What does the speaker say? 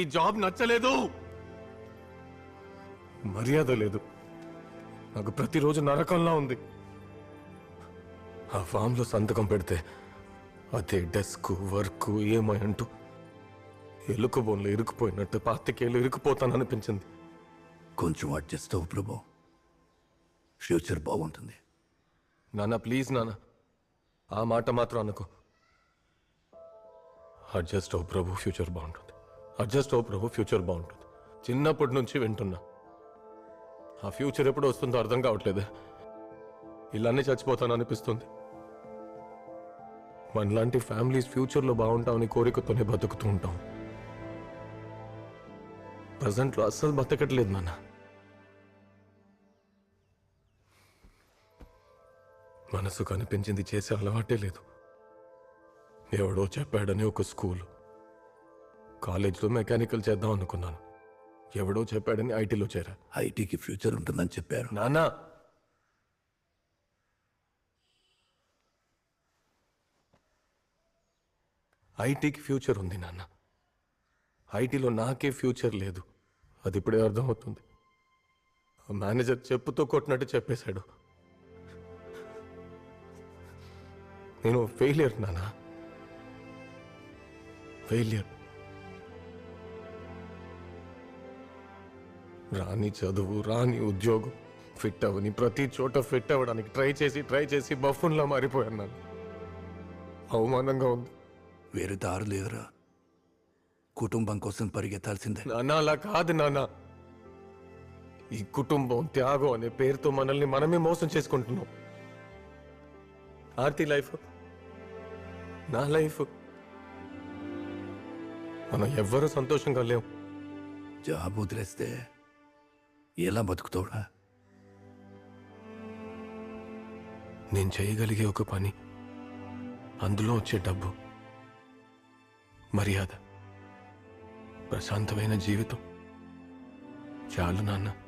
ఈ జాబ్ నచ్చలేదు, మర్యాద లేదు, నాకు ప్రతిరోజు నరకంలా ఉంది. ఆ ఫామ్లో సంతకం పెడితే అదే డెస్క్ వర్క్ ఏమై అంటూ ఎలుక బోన్లో ఇరుక్కుపోయినట్టు పాతికేళ్ళు ఇరుక్కుపోతాననిపించింది. కొంచెం అడ్జస్ట్ అవ్వు ప్రభు, ఫ్యూచర్ బాగుంటుంది. నాన్న ప్లీజ్ నాన్న, ఆ మాట మాత్రం అనుకో. అడ్జస్ట్ అవ్వు ప్రభు, ఫ్యూచర్ బాగుంటుంది. అడ్జస్ట్ అవ్వు ప్రభు, ఫ్యూచర్ బాగుంటుంది. చిన్నప్పటి నుంచి వింటున్నా. ఆ ఫ్యూచర్ ఎప్పుడు వస్తుందో అర్థం కావట్లేదు. ఇలానే చచ్చిపోతాను అనిపిస్తుంది. మనలాంటి ఫ్యామిలీస్ ఫ్యూచర్లో బాగుంటామని కోరికతోనే బతుకుతూ ఉంటాం. ప్రజెంట్లో అస్సలు బతకట్లేదు నాన్న. మనసు కనిపించింది చేసే అలవాటే లేదు. ఎవడో చెప్పాడని ఒక స్కూల్, కాలేజ్లో మెకానికల్ చేద్దాం అనుకున్నాను. ఎవడో చెప్పాడని ఐటీలో చేరా. ఐటీకి ఫ్యూచర్ ఉంటుందని చెప్పారు. నానా, ఐటీకి ఫ్యూచర్ ఉంది నాన్న. ఐటీలో నాకే ఫ్యూచర్ లేదు. అది ఇప్పుడే అర్థమవుతుంది. మేనేజర్ చెప్పుతో కొట్టినట్టు చెప్పేశాడు. నేను ఫెయిలియర్ నాన్న, ఫెయిలియర్. రాని చదువు, రాని ఉద్యోగం, ఫిట్ అవ్వని ప్రతి చోట ఫిట్ అవ్వడానికి ట్రై చేసి బఫూన్లా మారిపోయాను నాన్న. అవమానంగా ఉంది. వేరే దారి లేదురా, కుటుంబం కోసం పరిగెత్తాల్సిందే. నాన్న అలా కాదు నాన్న. ఈ కుటుంబం త్యాగం అనే పేరుతో మనల్ని మనమే మోసం చేసుకుంటున్నాం. ఆర్తి లైఫ్, నా లైఫ్, మనం ఎవ్వరూ సంతోషంగా లేవు. జాబ్ వదిలేస్తే ఎలా బతుకుతావురా? నేను చేయగలిగే ఒక పని, అందులో వచ్చే డబ్బు, మర్యాద, ప్రశాంతమైన జీవితం చాలు నాన్న.